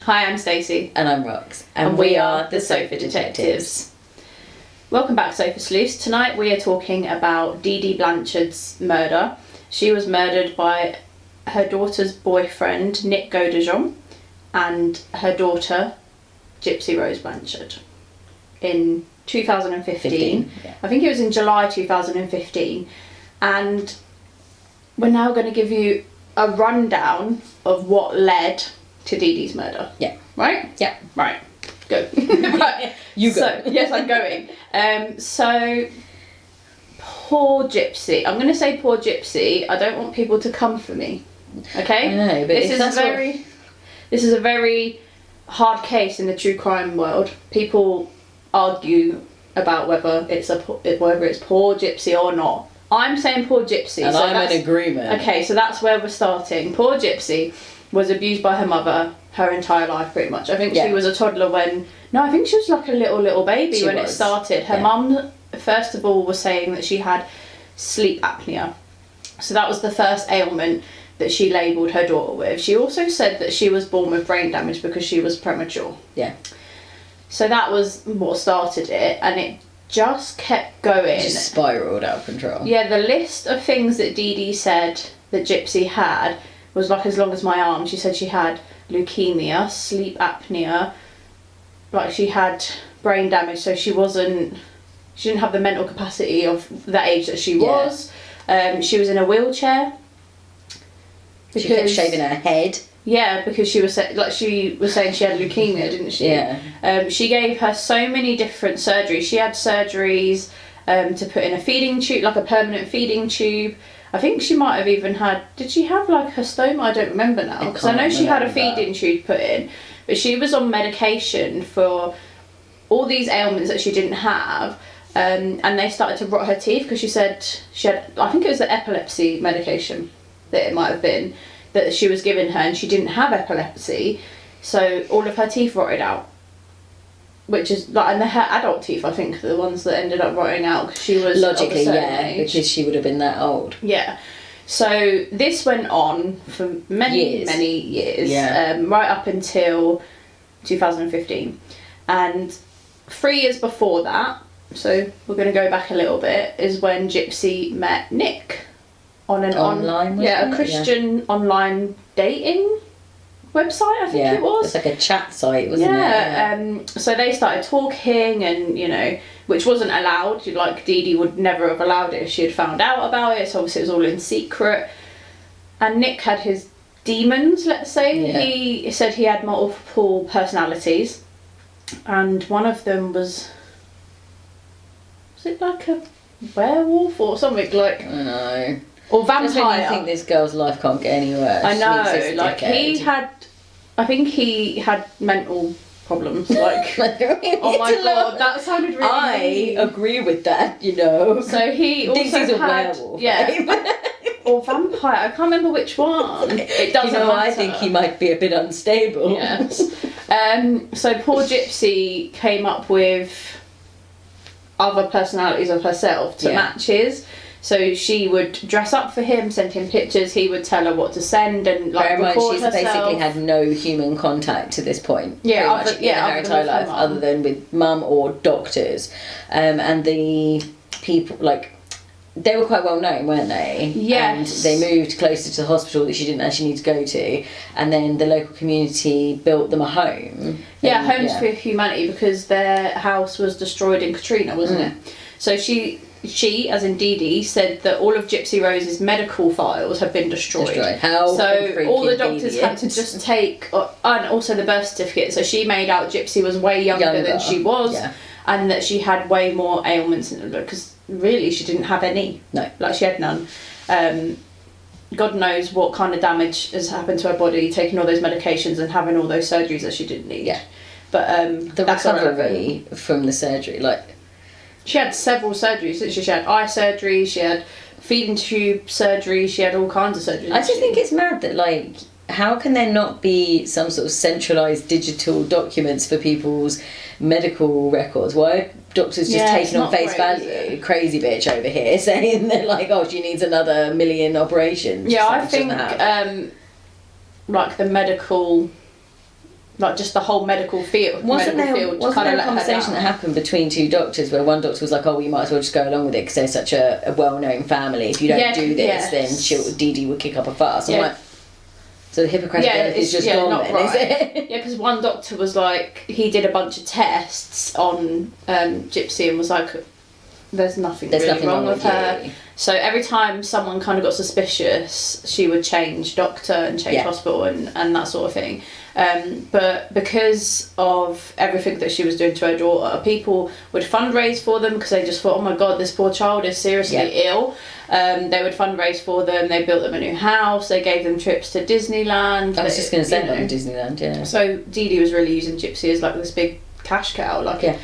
Hi, I'm Stacey. And I'm Rox. And we are the Sofa Detectives. Welcome back, Sofa Sleuths. Tonight we are talking about Dee Dee Blanchard's murder. She was murdered by her daughter's boyfriend, Nick Godejohn, and her daughter, Gypsy Rose Blanchard, in 2015. I think it was in July 2015. And we're now going to give you a rundown of what led to Dee Dee's murder. Yeah. Right? Yeah. Right. Go. Right. You go. So, yes, I'm going. So, poor Gypsy. I'm going to say poor Gypsy. I don't want people to come for me. Okay? I know, but this is a very hard case in the true crime world. People argue about whether it's poor Gypsy or not. I'm saying poor Gypsy. And I'm in agreement. Okay, so that's where we're starting. Poor Gypsy was abused by her mother her entire life, pretty much. I think she was a toddler when... No, I think she was like a little baby when it started. Her mum, first of all, was saying that she had sleep apnea. So that was the first ailment that she labelled her daughter with. She also said that she was born with brain damage because she was premature. Yeah. So that was what started it, and it just kept going. It just spiralled out of control. Yeah, the list of things that Dee Dee said that Gypsy had was like as long as my arm. She said she had leukemia, sleep apnea, like she had brain damage, so she didn't have the mental capacity of the age that she was. She was in a wheelchair. She kept shaving her head. Yeah, because she was saying she had leukemia, didn't she? Yeah. She gave her so many different surgeries. She had surgeries to put in a feeding tube, like a permanent feeding tube. I think she might have even had... Did she have like her stoma? I don't remember now. Because I know she had a feeding tube put in. But she was on medication for all these ailments that she didn't have. And they started to rot her teeth because she said she had... I think it was the epilepsy medication that it might have been that she was giving her, and she didn't have epilepsy. So all of her teeth rotted out. Which is like, and her adult teeth, I think, the ones that ended up rotting out because she was logically, because she would have been that old. Yeah, so this went on for many years, right up until 2015, and 3 years before that. So we're going to go back a little bit. Is when Gypsy met Nick on an online, a Christian online dating website, I think it was. It's like a chat site, wasn't it? Yeah. So they started talking, and which wasn't allowed. Like Dee Dee would never have allowed it if she had found out about it. So obviously it was all in secret. And Nick had his demons, let's say. Yeah. He said he had multiple personalities, and one of them was it like a werewolf or something like? I know. Or vampire. Just when you think this girl's life can't get any worse. I know, like I think he had mental problems. Like, oh my god, that sounded really. I agree with that. So he also thinks he's a had werewolf, or vampire. I can't remember which one. It doesn't matter. I think he might be a bit unstable. Yes. So poor Gypsy came up with other personalities of herself to match his. So she would dress up for him, send him pictures, he would tell her what to send and record she's herself. Basically had no human contact to this point. Yeah, in her entire life, other than with mum or doctors. And the people, they were quite well known, weren't they? Yes. And they moved closer to the hospital that she didn't actually need to go to. And then the local community built them a home. Yeah, Homes for Humanity, because their house was destroyed in Katrina, wasn't it? So she, as in Dee Dee, said that all of Gypsy Rose's medical files have been destroyed. So all the doctors had to just take, and also the birth certificate. So she made out Gypsy was way younger than she was, and that she had way more ailments, because really she didn't have any. No. She had none. God knows what kind of damage has happened to her body, taking all those medications and having all those surgeries that she didn't need. Yeah. But the recovery from the surgery, she had several surgeries. She had eye surgery, she had feeding tube surgery, she had all kinds of surgeries. I just think it's mad that, how can there not be some sort of centralised digital documents for people's medical records? Why are doctors just taking on face value? Crazy bitch over here saying that, she needs another 1 million operations. Yeah, I think, the medical like just the whole medical field. Wasn't there a conversation that happened between two doctors where one doctor was like, "Oh, well, you might as well just go along with it because they're such a well-known family. If you don't do this, then Dee Dee would kick up a fuss." I'm like, so the Hippocratic Oath is just gone then, is it? Yeah, because one doctor was like, he did a bunch of tests on Gypsy and was like, there's nothing wrong with her. So every time someone kind of got suspicious, she would change doctor and change hospital and that sort of thing. But because of everything that she was doing to her daughter, people would fundraise for them because they just thought, oh my god, this poor child is seriously ill. They would fundraise for them. They built them a new house. They gave them trips to Disneyland. I was just going to say about Disneyland, yeah. So Dee Dee was really using Gypsy as like this big cash cow, like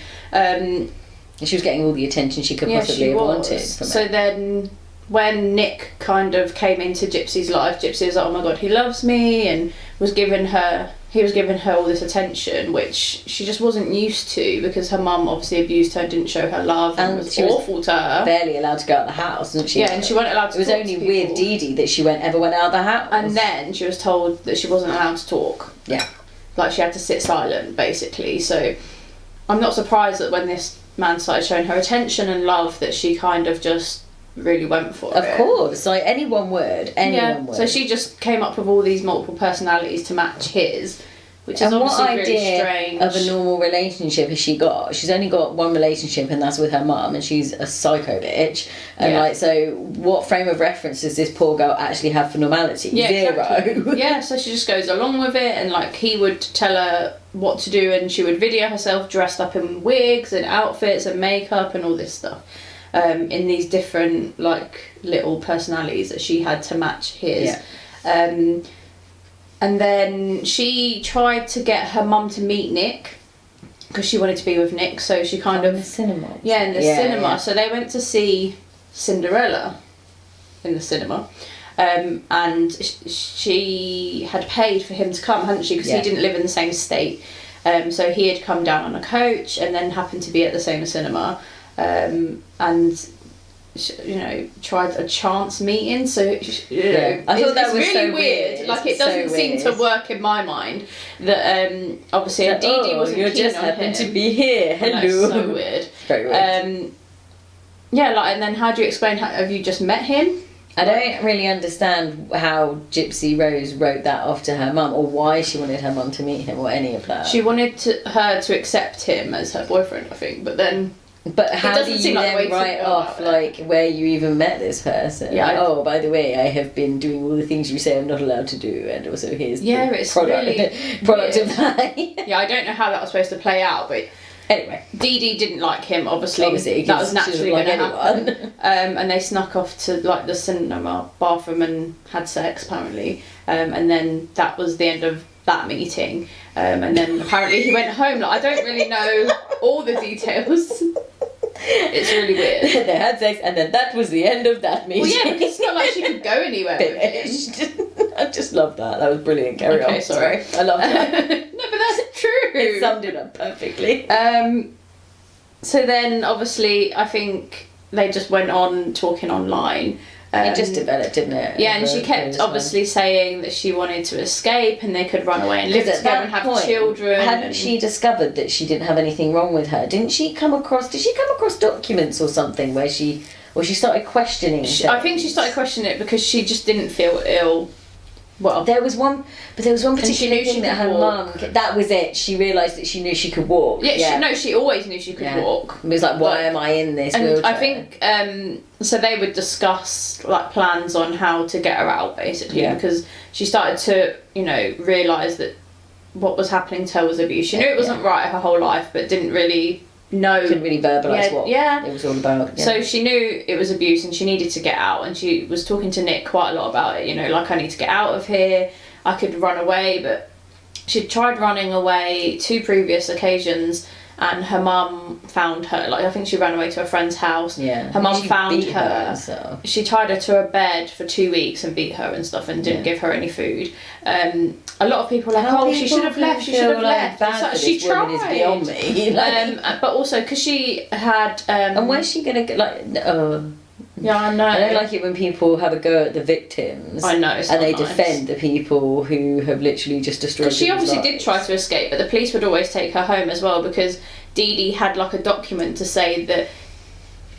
she was getting all the attention she could possibly have wanted from so it. then when Nick kind of came into Gypsy's life, Gypsy was like, oh my god, he loves me, and was giving her all this attention, which she just wasn't used to because her mum obviously abused her, didn't show her love, and was awful to her. Barely allowed to go out the house, wasn't she? Yeah, and she wasn't allowed to talk to people. It was only with Dee Dee that she ever went out of the house. And then she was told that she wasn't allowed to talk. Yeah. Like she had to sit silent, basically. So I'm not surprised that when this man started showing her attention and love that she kind of just really went for it. Of course, like anyone would. So she just came up with all these multiple personalities to match his, which is obviously really strange. Of a normal relationship has she got? She's only got one relationship, and that's with her mum, and she's a psycho bitch. And like, so what frame of reference does this poor girl actually have for normality? Zero. Exactly. So she just goes along with it, and like he would tell her what to do, and she would video herself dressed up in wigs and outfits and makeup and all this stuff. In these different like little personalities that she had to match his. And then she tried to get her mum to meet Nick because she wanted to be with Nick, so she kind of... in the cinema. Yeah, in the cinema. Yeah. So they went to see Cinderella in the cinema. And she had paid for him to come, hadn't she? Because he didn't live in the same state. So he had come down on a coach and then happened to be at the same cinema. And tried a chance meeting, so I thought that was really so weird. Like it doesn't seem to work in my mind that obviously Dee Dee wasn't you keen just on happened him. to be here. Hello. That's so weird. Very weird. And then how do you explain? Have you just met him? I don't really understand how Gypsy Rose wrote that off to her mum, or why she wanted her mum to meet him, or any of that. She wanted her to accept him as her boyfriend, I think, but then. But how do you then write off like where you even met this person? Yeah. Oh, by the way, I have been doing all the things you say I'm not allowed to do, and also here's the it's product really of that. Yeah, I don't know how that was supposed to play out, but anyway, Dee Dee didn't like him. Obviously that was naturally going to happen. And they snuck off to like the cinema bathroom and had sex apparently. And then that was the end of that meeting. And then apparently he went home. Like, I don't really know all the details. It's really weird. They had sex, and then that was the end of that meeting. Well, yeah, because it's not like she could go anywhere with him. I just love that. That was brilliant. Carry on. Okay, sorry. I love that. No, but that's true. It summed it up perfectly. So then, obviously, I think they just went on talking online. It just developed, didn't it? Yeah, and she kept obviously saying that she wanted to escape and they could run away and live together and have children. Hadn't she discovered that she didn't have anything wrong with her? Did she come across documents or something where she started questioning things? I think she started questioning it because she just didn't feel ill. Well, there was one particular thing that her mum. That was it. She realised that she knew she could walk. Yeah. She always knew she could walk. It was like, why am I in this wheelchair? I think so. They would discuss like plans on how to get her out, basically, because she started to realise that what was happening to her was abuse. She knew it wasn't right her whole life, but didn't really know. Couldn't really verbalise what it was all about. Yeah. So she knew it was abuse and she needed to get out, and she was talking to Nick quite a lot about it, like, I need to get out of here, I could run away, but she'd tried running away 2 previous occasions and her mum found her. Like, I think she ran away to a friend's house. Yeah. Her mum found her. So. She tied her to a bed for 2 weeks and beat her and stuff and didn't give her any food. A lot of people are like, she should have left, she should have left. She tried. Is beyond me. But also, because she had... and where's she going to get, like... Yeah, I know. I don't like it when people have a go at the victims. I know, it's and not they nice. defend the people who have literally just destroyed. Because she obviously lives. did try to escape, but the police would always take her home as well, because Dee Dee had like a document to say that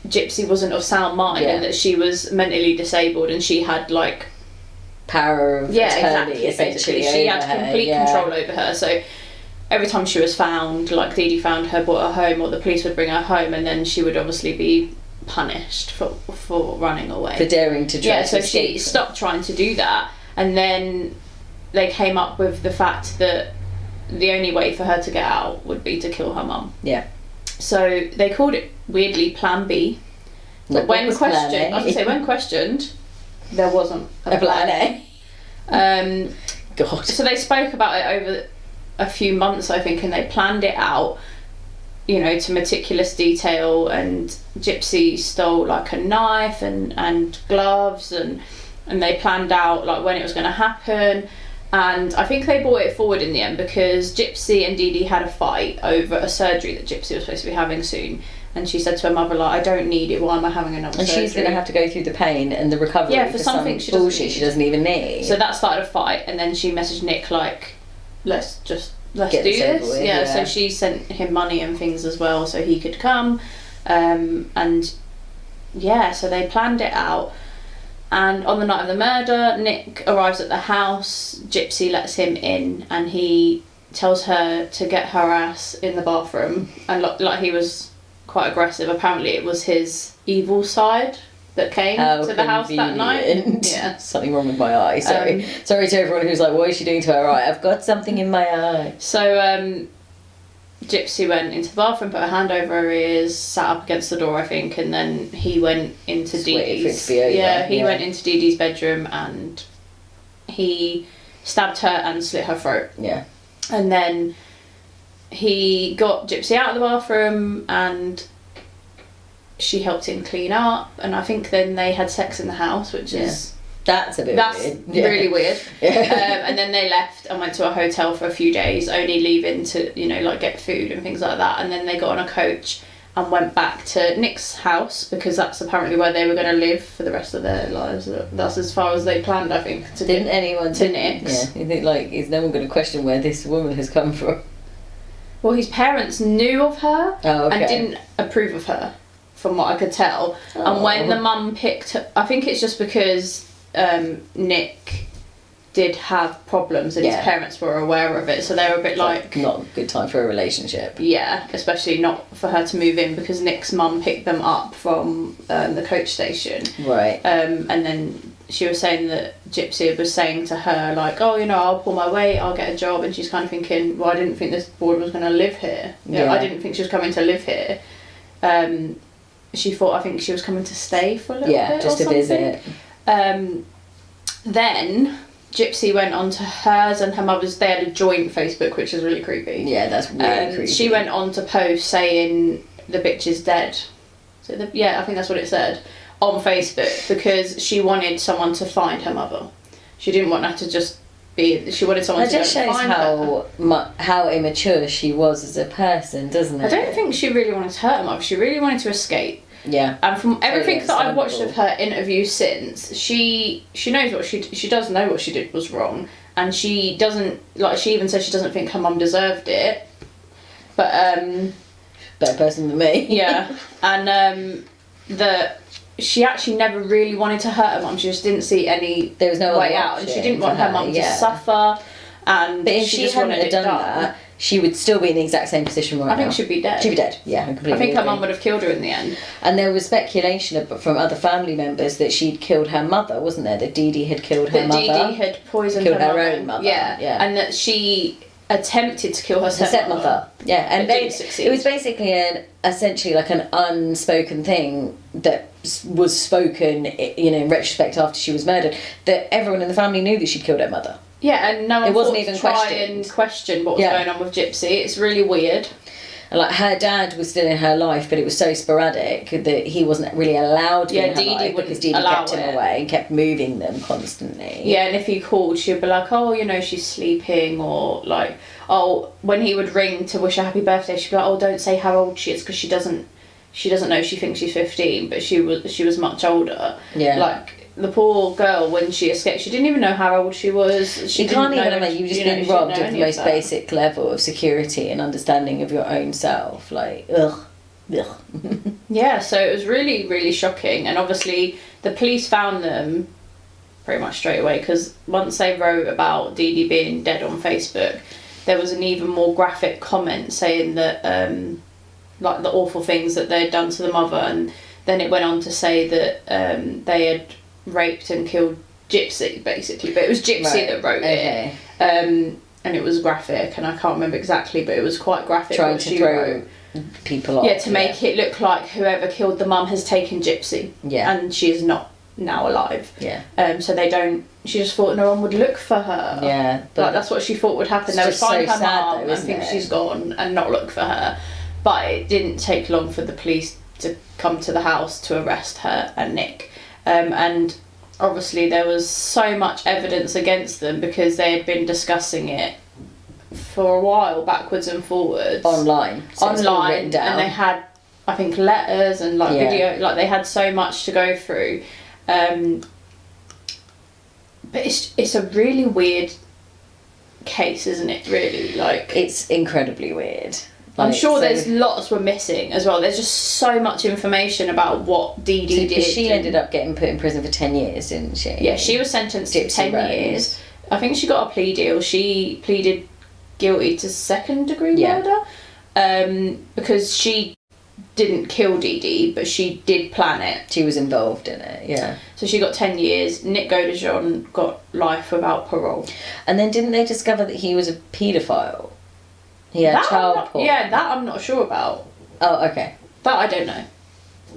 Gypsy wasn't of sound mind and that she was mentally disabled, and she had like power of attorney, essentially. She had complete control over her. So every time she was found, like Dee Dee found her, brought her home, or the police would bring her home, and then she would obviously be punished for running away, for daring to try to escape. She stopped trying to do that, and then they came up with the fact that the only way for her to get out would be to kill her mum. Yeah. So they called it weirdly Plan B. But when questioned, when questioned, there wasn't a plan A. God. So they spoke about it over a few months, I think, and they planned it out, you know, to meticulous detail. And Gypsy stole like a knife and gloves, and they planned out like when it was going to happen. And I think they brought it forward in the end because Gypsy and Dee Dee had a fight over a surgery that Gypsy was supposed to be having soon. And she said to her mother, like, I don't need it, why am I having another surgery? And she's going to have to go through the pain and the recovery for something she doesn't even need. So that started a fight, and then she messaged Nick, like, let's do Get this. With, yeah, so she sent him money and things as well so he could come. And yeah, so they planned it out. And on the night of the murder, Nick arrives at the house, Gypsy lets him in, and he tells her to get her ass in the bathroom. And like he was quite aggressive. Apparently it was his evil side that came to the house that night. Yeah. Something wrong with my eye. Sorry. Sorry to everyone who's like, what is she doing to her eye? I've got something in my eye. So Gypsy went into the bathroom, put her hand over her ears, sat up against the door, I think, and then he went into Dee Dee's. Went into Dee Dee's bedroom and he stabbed her and slit her throat. Yeah. And then he got Gypsy out of the bathroom and she helped him clean up, and I think then they had sex in the house, which is... That's a bit weird. Really weird. And then they left and went to a hotel for a few days, only leaving to, you know, like get food and things like that. And then they got on a coach and went back to Nick's house because that's apparently where they were going to live for the rest of their lives. That's as far as they planned, I think. Didn't anyone to Nick's? Yeah. You think, like, is no one going to question where this woman has come from? Well, his parents knew of her and didn't approve of her, from what I could tell. And when the mum picked her, I think it's just because Nick did have problems and his parents were aware of it, so they were a bit like not a good time for a relationship. Yeah, especially not for her to move in because Nick's mum picked them up from the coach station. Right. And then she was saying that Gypsy was saying to her like, oh, you know, I'll pull my weight, I'll get a job, and she's kind of thinking, well, I didn't think this boy was going to live here. I didn't think she was coming to live here. She thought, I think she was coming to stay for a little bit. Yeah, just to visit. Then Gypsy went on to hers and her mother's. They had a joint Facebook, which is really creepy. Yeah, that's really creepy. She went on to post saying the bitch is dead. So I think that's what it said on Facebook because she wanted someone to find her mother. She didn't want her to just be. She wanted someone to just shows find her. How immature she was as a person, doesn't it? I don't think she really wanted to hurt her mother. She really wanted to escape. Yeah. And from everything that I've watched of her interviews since, she knows what she does know what she did was wrong, and she doesn't, like, she even said she doesn't think her mum deserved it. But better person than me. Yeah. And that she actually never really wanted to hurt her mum. She just didn't see any there was no way out, and she didn't want her mum to suffer. And but if she hadn't done that, she would still be in the exact same position right now. I think she'd be dead. She'd be dead, yeah, I completely agree. Her mum would have killed her in the end. And there was speculation from other family members that she'd killed her mother, wasn't there? That Dee Dee had killed her mother. That Dee Dee had poisoned her own mother. Yeah, and that she attempted to kill her stepmother. Yeah, and didn't succeed. It was basically essentially like an unspoken thing that was spoken, you know, in retrospect after she was murdered, that everyone in the family knew that she'd killed her mother. Yeah, and no one it wasn't even try and question what was going on with Gypsy. It's really weird. And like her dad was still in her life, but it was so sporadic that he wasn't really allowed to be in her life because Dee Dee kept him away and kept moving them constantly. Yeah, and if he called, she'd be like, oh, you know, she's sleeping, or like, oh, when he would ring to wish her happy birthday, she'd be like, oh, don't say how old she is because she doesn't she doesn't know, she thinks she's 15, but she was much older. Yeah. Like, the poor girl, when she escaped, she didn't even know how old she was. You can't even imagine, you've just been robbed of the most basic level of security and understanding of your own self. Like, ugh. Yeah, so it was really, really shocking. And obviously, the police found them pretty much straight away, because once they wrote about Dee Dee being dead on Facebook, there was an even more graphic comment saying that, like, the awful things that they'd done to the mother. And then it went on to say that they had raped and killed Gypsy, basically, but it was Gypsy that wrote it, and it was graphic, and I can't remember exactly, but it was quite graphic. Trying to throw people off. Yeah, to make it look like whoever killed the mum has taken Gypsy, and she is not now alive. So they don't. She just thought no one would look for her. Yeah, but like, that's what she thought would happen. They would find her mum and think she's gone and not look for her. But it didn't take long for the police to come to the house to arrest her and Nick. And obviously there was so much evidence against them, because they had been discussing it for a while, backwards and forwards. Online. So online, written down. And they had, I think, letters and like video, like they had so much to go through. But it's a really weird case, isn't it, really? Like, it's incredibly weird. I'm sure there's lots were missing as well. There's just so much information about what Dee Dee did. She ended up getting put in prison for 10 years, didn't she? Yeah, she was sentenced to 10 years. I think she got a plea deal. She pleaded guilty to second-degree murder, because she didn't kill Dee Dee, but she did plan it. She was involved in it, yeah. So she got 10 years. Nick Godejohn got life without parole. And then didn't they discover that he was a paedophile? He had child porn. Yeah, that I'm not sure about. Oh, okay. That I don't know.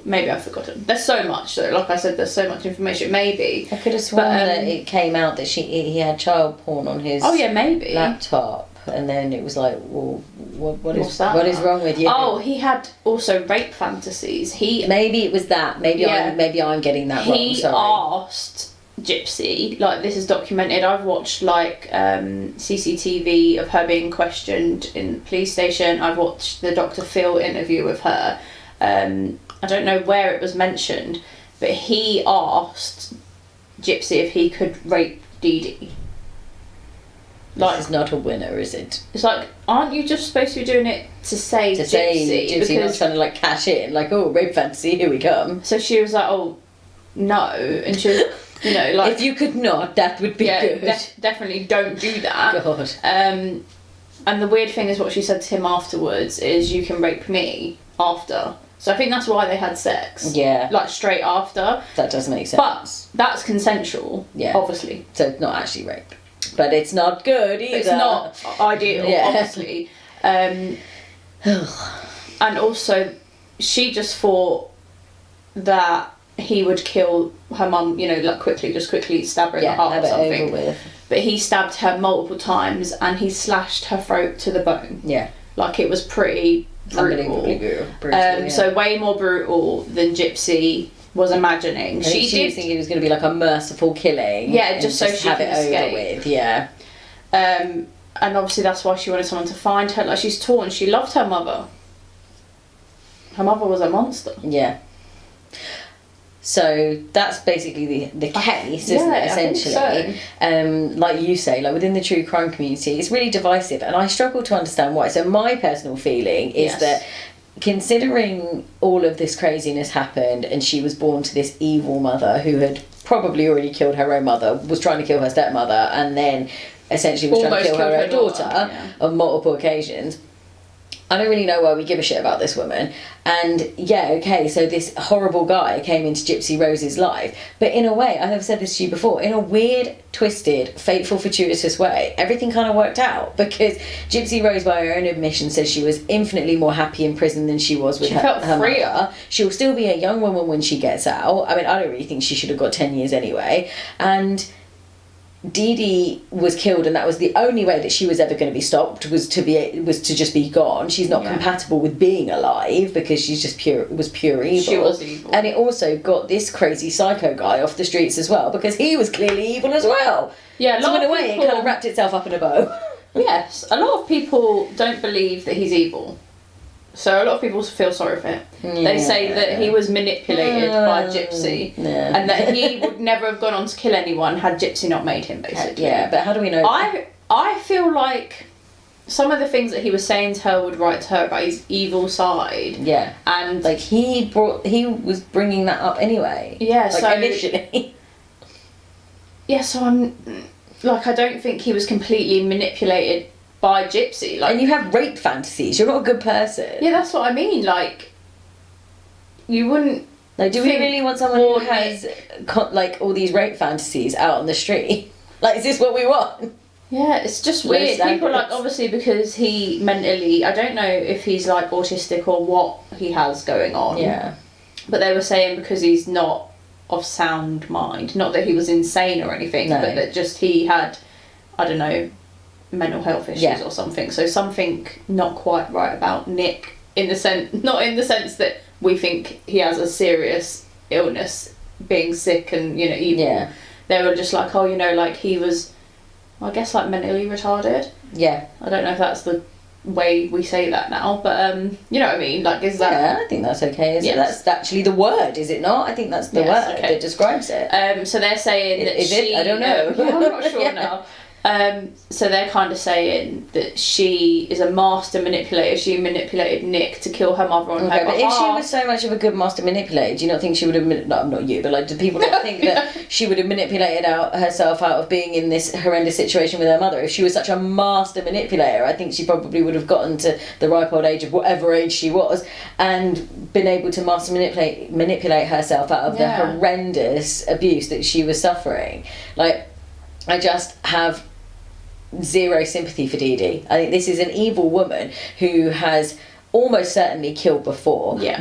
Maybe I've forgotten. There's so much, though. Like I said, there's so much information. Maybe. I could have sworn that it came out that he had child porn on his laptop. And then it was like, well, what is wrong with you? Oh, he had also rape fantasies. Maybe it was that. Maybe I'm getting that wrong. He asked Gypsy, like, this is documented. I've watched like CCTV of her being questioned in the police station. I've watched the Dr. Phil interview with her. I don't know where it was mentioned, but he asked Gypsy if he could rape Dee Dee. Like, this is not a winner, is it? It's like, aren't you just supposed to be doing it to say Gypsy? Gypsy, not trying to like cash in, like, oh, rape fantasy, here we come. So she was like, oh, no, and she was, you know, like, if you could not, that would be good. Definitely don't do that. God. And the weird thing is, what she said to him afterwards is, you can rape me after. So I think that's why they had sex. Yeah. Like, straight after. That does make sense. But that's consensual. Yeah. Obviously. So it's not actually rape. But it's not good either. It's not ideal, obviously. And also, she just thought that he would kill her mum, you know, like quickly stab her in the heart or something. With. But he stabbed her multiple times and he slashed her throat to the bone. Yeah. Like, it was pretty brutal. Unbelievably brutal. So way more brutal than Gypsy was imagining. She was thinking it was going to be like a merciful killing. Yeah, just so she have could it escape. Over with. Yeah. And obviously that's why she wanted someone to find her. Like, she's torn. She loved her mother. Her mother was a monster. Yeah. So that's basically the case, isn't it? Essentially, I think so. Like you say, like within the true crime community, it's really divisive, and I struggle to understand why. So my personal feeling is that, considering all of this craziness happened, and she was born to this evil mother who had probably already killed her own mother, was trying to kill her stepmother, and then essentially was trying to kill her own daughter on multiple occasions. I don't really know why we give a shit about this woman. And so this horrible guy came into Gypsy Rose's life. But in a way, I have said this to you before, in a weird, twisted, fateful, fortuitous way, everything kind of worked out. Because Gypsy Rose, by her own admission, says she was infinitely more happy in prison than she was with her mother. She'll still be a young woman when she gets out. I mean, I don't really think she should have got 10 years anyway. And Dee Dee was killed, and that was the only way that she was ever going to be stopped, was to just be gone. She's not compatible with being alive, because she's just pure evil. She was evil. And it also got this crazy psycho guy off the streets as well, because he was clearly evil as well. Yeah, so in a way, it kind of wrapped itself up in a bow. Yes, a lot of people don't believe that he's evil. So a lot of people feel sorry for him. They say that he was manipulated by Gypsy, and that he would never have gone on to kill anyone had Gypsy not made him, basically. Yeah, but how do we know? I feel like some of the things that he was saying to her would write to her about his evil side. Yeah. And like he was bringing that up anyway. Yeah, like, so initially. Yeah, so I'm like, I don't think he was completely manipulated by Gypsy. Like, and you have rape fantasies. You're not a good person. Yeah, that's what I mean. Like, you wouldn't. Like, do we really want someone who has like all these rape fantasies out on the street? Like, is this what we want? Yeah, it's just weird. People, like, obviously because he mentally, I don't know if he's like autistic or what he has going on. Yeah. But they were saying because he's not of sound mind, not that he was insane or anything, but that just he had, I don't know, mental health issues or something. So something not quite right about Nick, in the sense, not in the sense that we think he has a serious illness, being sick and, you know, evil. Yeah. They were just like, oh, you know, like he was, I guess, like mentally retarded. Yeah. I don't know if that's the way we say that now, but you know what I mean? Like, is that? Yeah, I think that's okay. That's actually the word, is it not? I think that's the word that describes it. So they're saying that is it? I don't know. I'm not sure now. So they're kind of saying that she is a master manipulator. She manipulated Nick to kill her mother on her behalf. But if she was so much of a good master manipulator, do you not think she would have... not you, but like, do people not think that she would have manipulated herself out of being in this horrendous situation with her mother? If she was such a master manipulator, I think she probably would have gotten to the ripe old age of whatever age she was and been able to master manipulate herself out of the horrendous abuse that she was suffering. Like, I just have zero sympathy for Dee Dee. I think this is an evil woman who has almost certainly killed before. Yeah.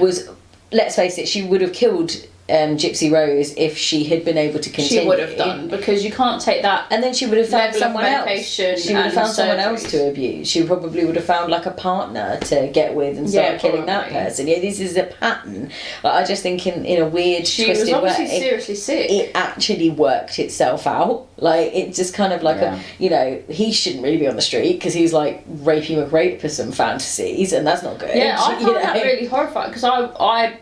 Let's face it, she would have killed Gypsy Rose if she had been able to continue. She would have done, because you can't take that. And then she would have found someone else. She would have found someone else to abuse. She probably would have found like a partner to get with and start killing that person. Yeah, this is a pattern. Like, I just think in a weird, twisted way. She was obviously seriously sick. It actually worked itself out. Like, it's just kind of like you know, he shouldn't really be on the street because he's like rapey McRape for some fantasies, and that's not good. Yeah, I find that really horrifying because I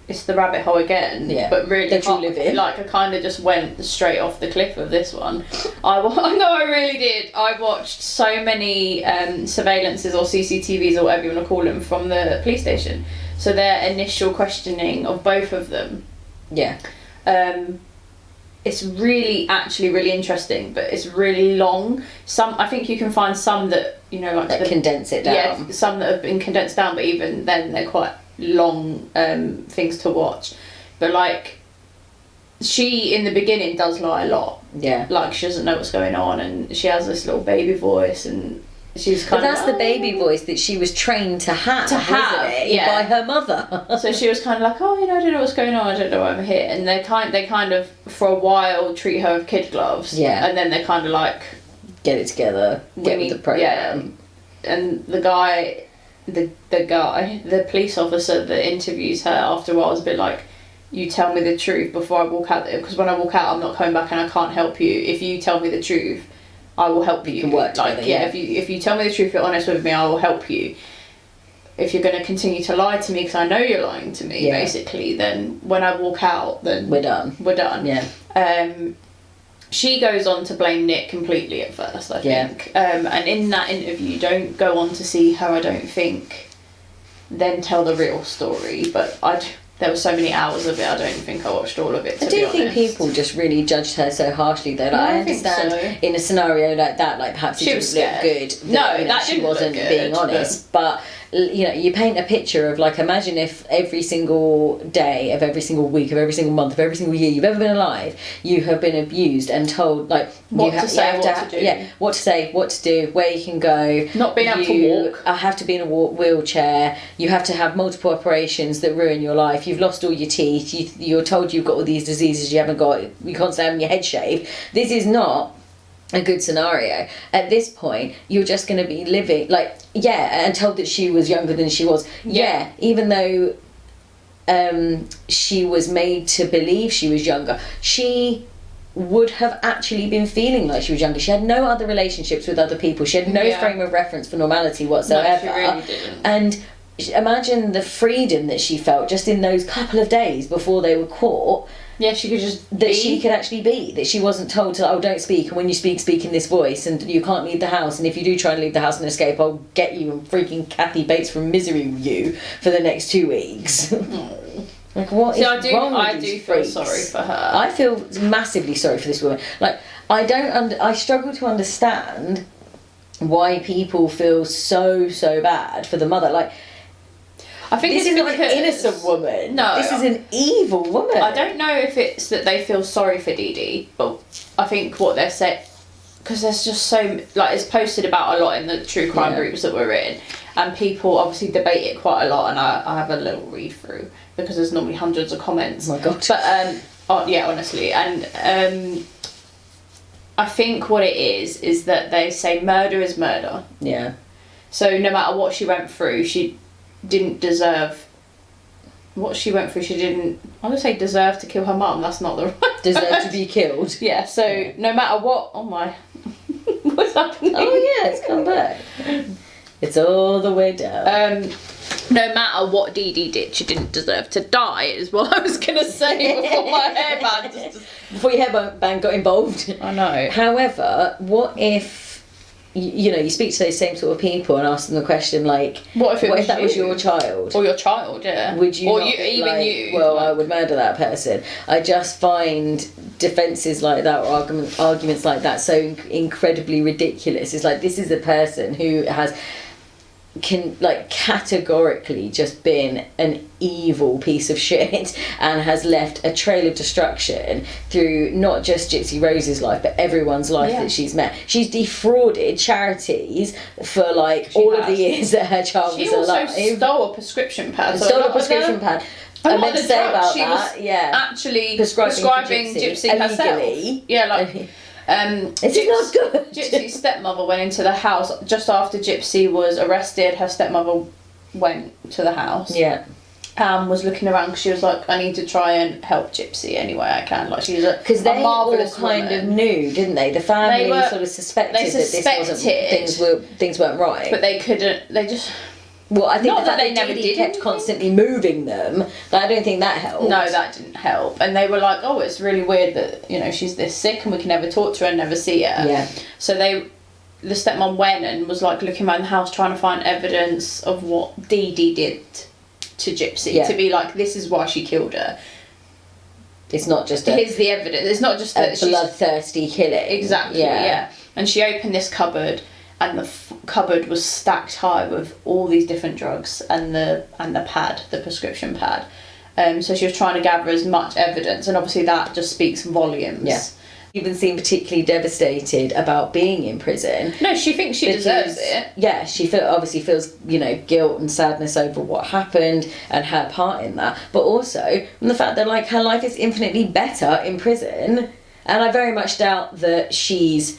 it's the rabbit hole again, but really that you live in. Like, I kind of just went straight off the cliff of this one. I know I really did. I watched so many surveillances or CCTVs or whatever you want to call them from the police station. So their initial questioning of both of them. Yeah. It's really interesting, but it's really long. I think you can find some that, you know, like that condense it down. Yeah, some that have been condensed down, but even then they're quite long things to watch. But like, she in the beginning does lie a lot. Yeah. Like, she doesn't know what's going on, and she has this little baby voice, and she's kind of... But that's the baby voice that she was trained to have, by her mother. So she was kind of like, oh, you know, I don't know what's going on, I don't know why I'm here. And they kind of, for a while, treat her with kid gloves. Yeah. And then they kind of like... Get it together, get with the program. Yeah. And the guy... The police officer that interviews her after a while was a bit like, you tell me the truth before I walk out there, because when I walk out I'm not coming back and I can't help you. If you tell me the truth, I will help you. You can work together, if you tell me the truth, you're honest with me, I will help you. If you're going to continue to lie to me, because I know you're lying to me, basically, then when I walk out, then we're done. Yeah. She goes on to blame Nick completely at first, I think. And in that interview, don't go on to see her, I don't think, then tell the real story. But there were so many hours of it, I don't think I watched all of it, to be honest. Think people just really judged her so harshly, though. Like, I understand in a scenario like that, like, perhaps it didn't look good. That she wasn't being honest. But, you know, you paint a picture of, like, imagine if every single day of every single week of every single month of every single year you've ever been alive, you have been abused and told, like, what to say, what to do. Yeah, what to say, what to do, where you can go. Not being able to walk. I have to be in a wheelchair. You have to have multiple operations that ruin your life. You've lost all your teeth. You're told you've got all these diseases you haven't got. You can't stay having your head shaved. This is not a good scenario. At this point, you're just going to be living, like, and told that she was younger than she was. Yeah, even though she was made to believe she was younger, she would have actually been feeling like she was younger. She had no other relationships with other people. She had no frame of reference for normality whatsoever. No, she really didn't. And imagine the freedom that she felt just in those couple of days before they were caught. Yeah, she could just that she could actually be, that she wasn't told to, oh, don't speak, and when you speak in this voice, and you can't leave the house, and if you do try and leave the house and escape, I'll get you and freaking Kathy Bates from Misery with you for the next 2 weeks. Like, what is wrong with I do feel freaks? sorry for her. I feel massively sorry for this woman. Like, I struggle to understand why people feel so bad for the mother. Like, I think this is not an innocent woman. No, this is an evil woman. I don't know if it's that they feel sorry for Dee Dee, but I think what they're saying, because there's just so, like, it's posted about a lot in the true crime groups that we're in, and people obviously debate it quite a lot, and I have a little read through because there's normally hundreds of comments. Oh my god. But yeah, honestly, and I think what it is that they say murder is murder. Yeah. So no matter what she went through, she didn't deserve what she went through. She didn't, I would say deserve to kill her mum. That's not the right deserve word. to be killed. Yeah, so no matter what, oh my, what's happening? Oh yeah, it's come back. It's all the way down. No matter what Dee Dee did, she didn't deserve to die, is what I was going to say before my hairband before your hairband got involved. I know. However, what if you speak to those same sort of people and ask them the question, like, what if that was your child? Or your child, yeah. Would you or not you, be even like, you. well, I would murder that person. I just find defences like that, or arguments like that, so incredibly ridiculous. It's like, this is a person who can categorically just been an evil piece of shit and has left a trail of destruction through not just Gypsy Rose's life but everyone's life that she's met. She's defrauded charities for all of the years that her child was alive. She also stole a prescription pad. Stole a prescription pad. I meant to say about she that. Was yeah, actually prescribing Gypsy herself. Yeah, like. It's not good. Gypsy's stepmother went into the house just after Gypsy was arrested. Her stepmother went to the house. Yeah. Was looking around because she was like, I need to try and help Gypsy any way I can. Like, she was because they all kind of knew, didn't they? The family sort of suspected that this wasn't things weren't right, but they couldn't. They just. Well, I think not the fact that they that never Dee Dee did kept constantly moving them. I don't think that helped. No, that didn't help. And they were like, "Oh, it's really weird that she's this sick and we can never talk to her and never see her." Yeah. So the stepmom went and was like looking around the house trying to find evidence of what Dee Dee did to Gypsy to be like, this is why she killed her. It's not just here's the evidence. It's not just that she's bloodthirsty killing. Exactly. Yeah. And she opened this cupboard. And the cupboard was stacked high with all these different drugs and the pad, the prescription pad. So she was trying to gather as much evidence, and obviously that just speaks volumes. Yeah. Even seemed particularly devastated about being in prison. No, she thinks she deserves it. Yeah, she obviously feels guilt and sadness over what happened and her part in that, but also from the fact that her life is infinitely better in prison, and I very much doubt that she's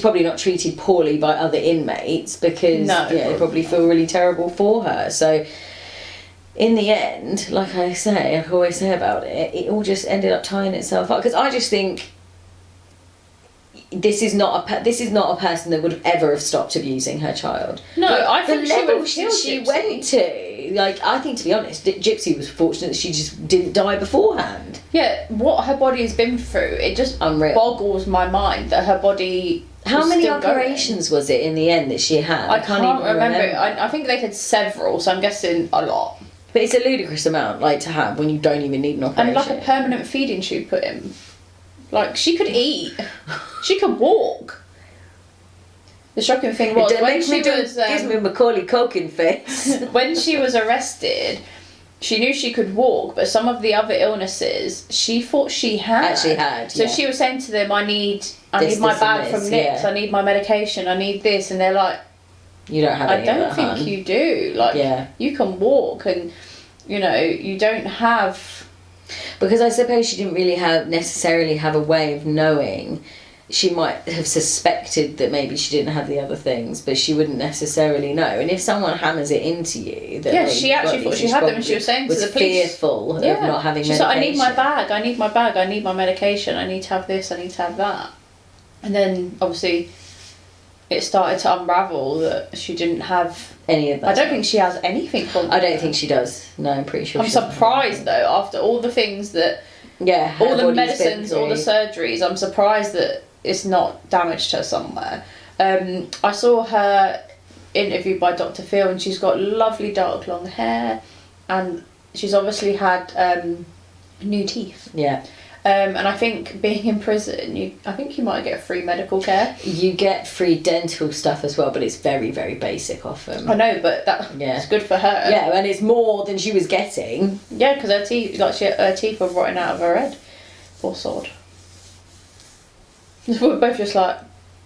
probably not treated poorly by other inmates because they probably feel really terrible for her. So in the end, like I always say about it, it all just ended up tying itself up. Because I just think this is not a person that would ever have stopped abusing her child. No, I think the level she went to. I think, to be honest, Gypsy was fortunate that she just didn't die beforehand. Yeah, what her body has been through, it just boggles my mind that her body. How many operations was it in the end that she had? I can't even remember. I think they had several, so I'm guessing a lot. But it's a ludicrous amount, to have when you don't even need an operation. And a permanent feeding tube put in. She could eat. She could walk. The shocking thing was gives me Macaulay Culkin face. When she was arrested, she knew she could walk, but some of the other illnesses she thought she had. Actually had. So she was saying to them, I need my bag from Nick's, I need my medication, I need this, and they're like, you don't have any I don't think you do. You can walk, and you don't have. Because I suppose she didn't really necessarily have a way of knowing. She might have suspected that maybe she didn't have the other things, but she wouldn't necessarily know. And if someone hammers it into you, that she actually thought she had them, and she was saying to the police, fearful of not having medication. She's like, I need my bag, I need my bag, I need my medication, I need to have this, I need to have that. And then obviously it started to unravel that she didn't have any of that. I don't think she has anything from I don't think she does. No, I'm pretty sure I'm surprised though, after all the things that all the medicines, all the surgeries, I'm surprised that it's not damaged her somewhere. I saw her interviewed by Dr. Phil, and she's got lovely dark long hair, and she's obviously had new teeth. Yeah. And I think being in prison, I think you might get free medical care. You get free dental stuff as well, but it's very, very basic often. I know, but it's good for her. Yeah, and it's more than she was getting. Yeah, because her teeth were rotting out of her head. Poor sod. We're both just like,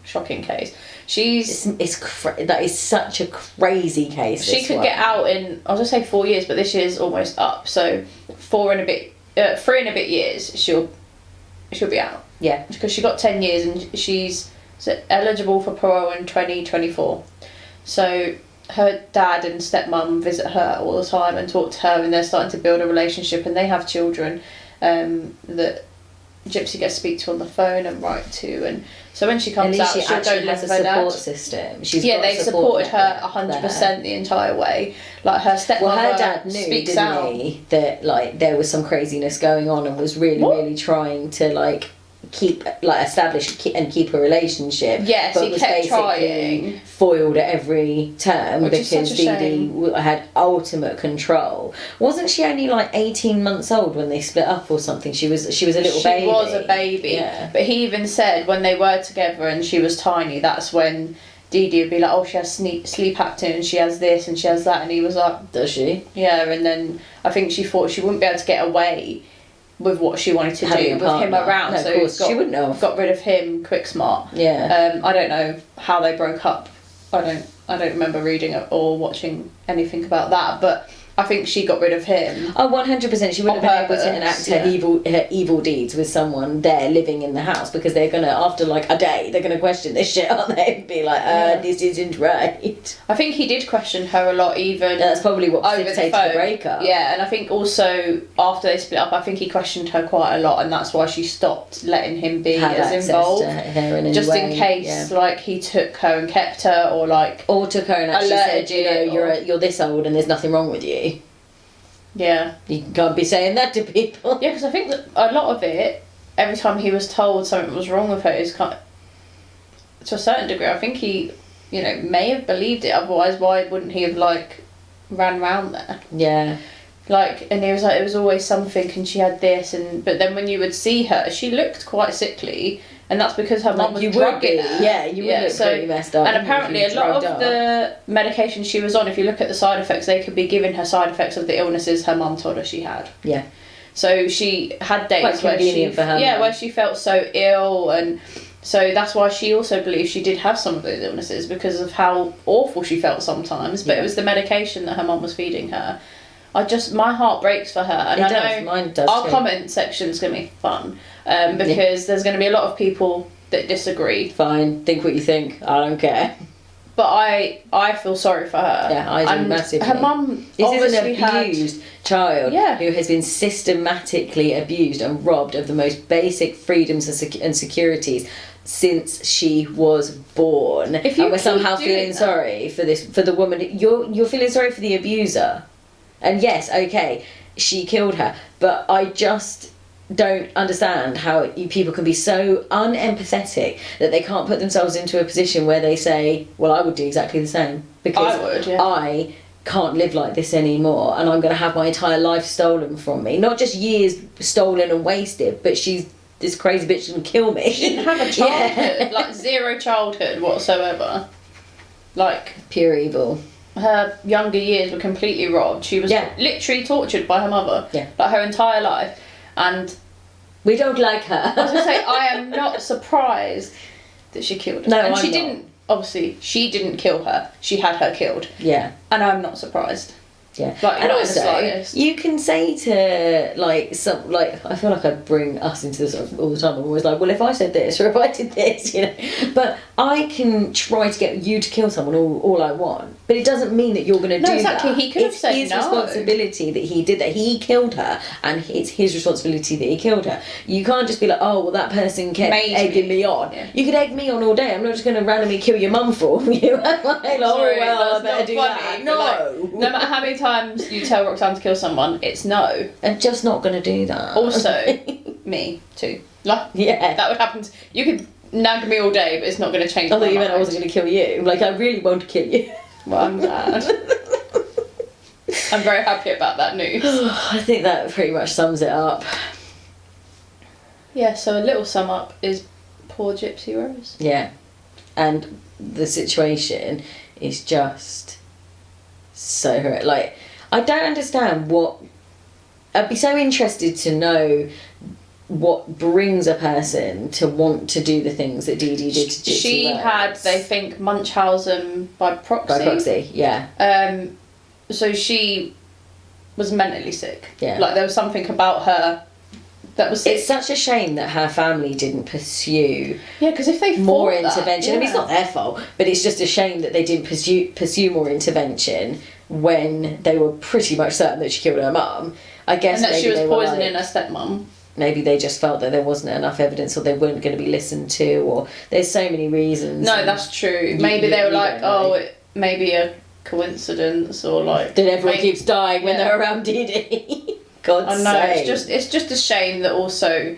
shocking case. That is such a crazy case. She could get out in, I was gonna say 4 years, but this year's almost up. So 3 and a bit years, she'll be out. Yeah. Because she got 10 years and she's eligible for parole in 2024. So her dad and stepmom visit her all the time and talk to her, and they're starting to build a relationship, and they have children that Gypsy gets to speak to on the phone and write to, and so when she comes out, she'll go live with her dad. Support system. They've supported her 100% the entire way. Like her stepmother, her dad knew, didn't he, that like there was some craziness going on, and was really trying to like establish and keep a relationship. Yes, but he was kept basically trying. Foiled at every turn, which because Dee Dee had ultimate control. Wasn't she only like 18 months old when they split up or something? She was a little baby. She was a baby. Yeah. But he even said when they were together and she was tiny, that's when Dee Dee would be like, oh, she has sleep apnea and she has this and she has that, and he was like, does she? Yeah, and then I think she thought she wouldn't be able to get away with what she wanted to do with him around, no, so of course. She wouldn't know. Got rid of him quick smart. Yeah. I don't know how they broke up. I don't remember reading it or watching anything about that, but I think she got rid of him. Oh, 100%. She wouldn't have been able to enact her evil deeds with someone there living in the house, because they're going to, after like a day, they're going to question this shit, aren't they? And be like, this isn't right. I think he did question her a lot, even. That's probably what precipitated the breakup. Yeah, and I think also after they split up, I think he questioned her quite a lot, and that's why she stopped letting him be as involved. Just in case, like, he took her and kept her, or like. Or took her and actually said, you're this old and there's nothing wrong with you. Yeah. You can't be saying that to people. Yeah, because I think that a lot of it, every time he was told something was wrong with her, is kind of, to a certain degree, I think he, may have believed it. Otherwise, why wouldn't he have, like, ran round there? Yeah. Like, and he was like, it was always something, and she had this, but then when you would see her, she looked quite sickly, and that's because her mum was drugging her. Yeah, you would look pretty messed up. And apparently a lot of the medication she was on, if you look at the side effects, they could be giving her side effects of the illnesses her mum told her she had. Yeah. So she had days where she felt so ill, and so that's why she also believes she did have some of those illnesses, because of how awful she felt sometimes, but it was the medication that her mum was feeding her. My heart breaks for her, and I know mine does our too. comment section's going to be fun, because there's going to be a lot of people that disagree. Fine, think what you think, I don't care. But I feel sorry for her. Yeah, I do massively. Her mum is an abused child who has been systematically abused and robbed of the most basic freedoms and securities since she was born. And we're somehow feeling sorry for the woman. You're feeling sorry for the abuser. And yes, okay, she killed her, but I just don't understand how people can be so unempathetic that they can't put themselves into a position where they say, well, I would do exactly the same, because I can't live like this anymore, and I'm going to have my entire life stolen from me. Not just years stolen and wasted, but this crazy bitch can kill me. She didn't have a childhood, like zero childhood whatsoever. Like pure evil. Her younger years were completely robbed. She was literally tortured by her mother, like her entire life, and we don't like her. I was going to say, I am not surprised that she killed her. No, and she didn't kill her. She had her killed. Yeah. And I'm not surprised. Yeah, Like, and not in the also slightest. you can say to like some like I feel like I bring us into this all the time. I'm always like, well, if I said this or if I did this, you know, but I can try to get you to kill someone all I want, but it doesn't mean that you're going to do exactly. that. He could have It's said his no. responsibility that he did that. He killed her, and it's his responsibility that he killed her. You can't just be like, oh well, that person kept egging me on. Yeah. You could egg me on all day. I'm not just going to randomly kill your mum for you. Like, Sorry, oh well, I that's better not do funny, that. but, No. like, no matter how many times you tell Roxanne to kill someone, it's no. I'm just not going to do that. Also, me too. Like, yeah. that would happen. You could nag me all day, but it's not going to change. I thought you meant I wasn't going to kill you. Like, I really want to kill you. Well, I'm glad. I'm very happy about that news. I think that pretty much sums it up. Yeah, so a little sum up is poor Gypsy Rose. Yeah. And the situation is just so horrific. Like, I don't understand what... I'd be so interested to know what brings a person to want to do the things that Dee Dee did to Gypsy She Rose. had, they think, Munchausen by proxy. By proxy, yeah. So she was mentally sick. Yeah. Like, there was something about her that was sick. It's such a shame that her family didn't pursue Yeah, because if they more fought that, intervention. I mean, it's not their fault, but it's just a shame that they didn't pursue more intervention when they were pretty much certain that she killed her mum. I guess and that maybe she was they were poisoning like, her stepmom. maybe they just felt that there wasn't enough evidence, or they weren't going to be listened to, or there's so many reasons. No, that's true. Maybe they were like, oh, it may be a coincidence, or like that everyone keeps dying when they're around Dee Dee. God's sake. it's just a shame that also,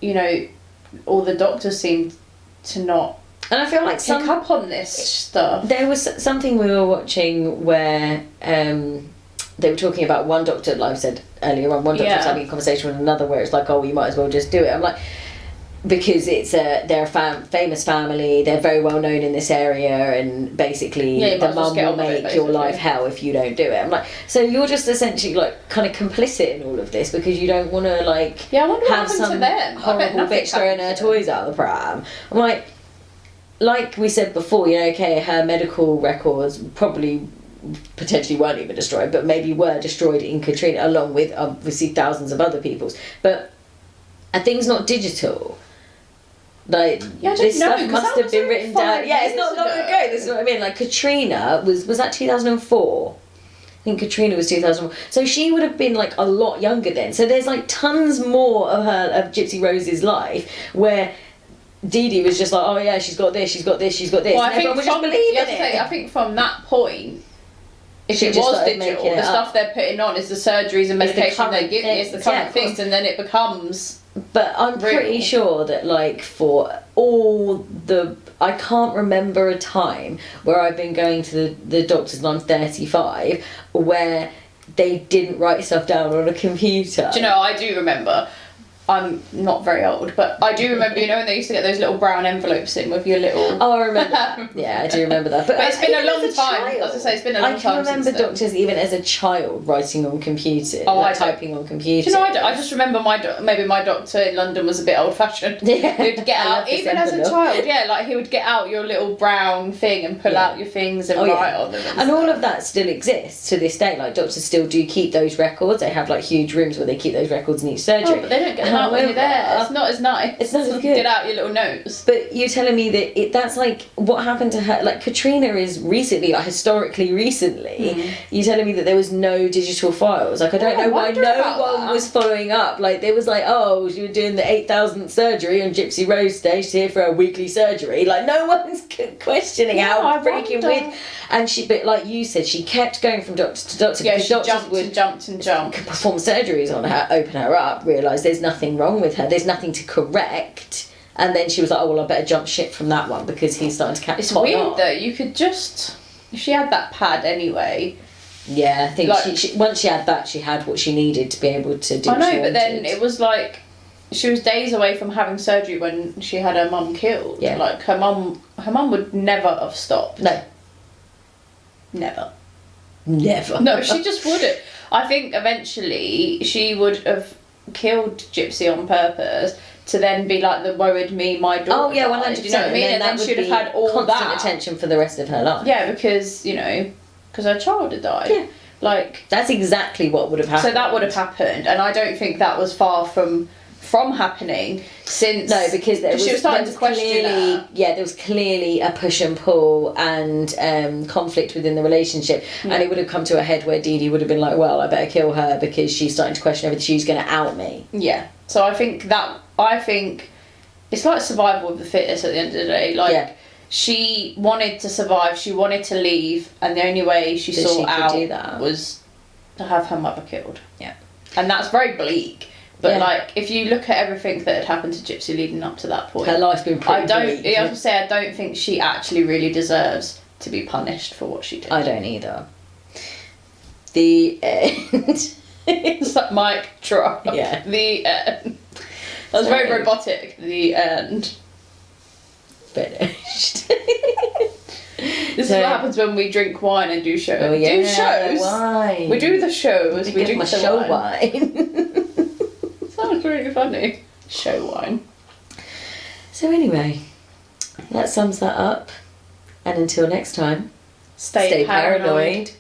you know, all the doctors seem to not And I feel like pick up on this stuff. There was something we were watching where they were talking about one doctor, like I said earlier on, one doctor was having a conversation with another where it's like, oh, you might as well just do it. I'm like, because they're a famous family, they're very well known in this area, and basically the mum will make your life hell if you don't do it. I'm like, so you're just essentially like kind of complicit in all of this because you don't want to like I wonder what have happened some to them. horrible bitch throwing her toys out the pram. I'm like we said before, you know, okay, her medical records probably potentially weren't even destroyed, but maybe were destroyed in Katrina, along with obviously thousands of other people's. But are things not digital? Like, this stuff must have been written down. Yeah, it's not long ago. This is what I mean. Like, Katrina was that 2004? I think Katrina was 2004. So she would have been like a lot younger then. So there's like tons more of Gypsy Rose's life where Dee Dee was just like, oh yeah, she's got this, she's got this, she's got this. Well, and everyone was just believing it. I think from that point, if She it just was started digital, making it the stuff up. they're putting on is the surgeries and medication they give you, it's the things, current yeah, things, and then it becomes. But I'm pretty sure that, like, for all the... I can't remember a time where I've been going to the doctors and I'm 35 where they didn't write stuff down on a computer. Do you know, I do remember. I'm not very old, but I do remember, you know, when they used to get those little brown envelopes in with your little... Oh, I remember that. Yeah, I do remember that. But it's been a long time. I was going to say, it's been a long time. I can remember doctors, even as a child, writing on computers, typing on computers. Do you know, I just remember maybe my doctor in London was a bit old-fashioned. Yeah. He'd get out, even as a child, like he would get out your little brown thing and pull out your things and write on them. And all of that still exists to this day. Like, doctors still do keep those records. They have, like, huge rooms where they keep those records in each surgery. Oh, but they don't get them out when you're there. It's not as nice. It's not as good. Get out your little notes. But you're telling me that that's like what happened to her. Like, Katrina is recently, like historically recently. You're telling me that there was no digital files. Like, I don't know why no one was following up. Like, there was like, oh, she was doing the 8,000th surgery on Gypsy Rose stage. She's here for a weekly surgery. Like, no one's questioning how freaking weird. And but like you said, she kept going from doctor to doctor. Yeah, she jumped and jumped. Perform surgeries on her, open her up, realise there's nothing wrong with her. There's nothing to correct. And then she was like, oh, well, I better jump ship from that one because he's starting to catch. It's weird though. You could just, if she had that pad anyway. Yeah, I think she once she had that, she had what she needed to be able to do. I know, but then it was like she was days away from having surgery when she had her mum killed. Yeah, like her mum would never have stopped. No. Never. No, she just wouldn't. I think eventually she would have killed Gypsy on purpose to then be like the worried me, my daughter. Oh yeah, 100%. Do you know what I mean? And then she'd have had all constant that attention for the rest of her life. Yeah, because you know because her child had died. Yeah. Like, that's exactly what would have happened. So that would have happened, and I don't think that was far from happening, since because she was starting to question her. Yeah, there was clearly a push and pull and conflict within the relationship, and it would have come to a head where Dee Dee would have been like, well, I better kill her because she's starting to question everything, she's going to out me. Yeah, so I think it's like survival of the fittest at the end of the day. Like, she wanted to survive, she wanted to leave, and the only way she saw out was to have her mother killed. Yeah. And that's very bleak. But like, if you look at everything that had happened to Gypsy leading up to that point, her life's been pretty bleak. I have to say, I don't think she actually really deserves to be punished for what she did. I don't either. The end. It's like mic drop. Yeah. The end. That was very robotic. The end. Finished. This is what happens when we drink wine and do shows. Oh, yeah, do shows. Wine. We do the shows. We drink my the show wine. Sounds really funny. Show wine. So anyway, that sums that up. And until next time, stay paranoid.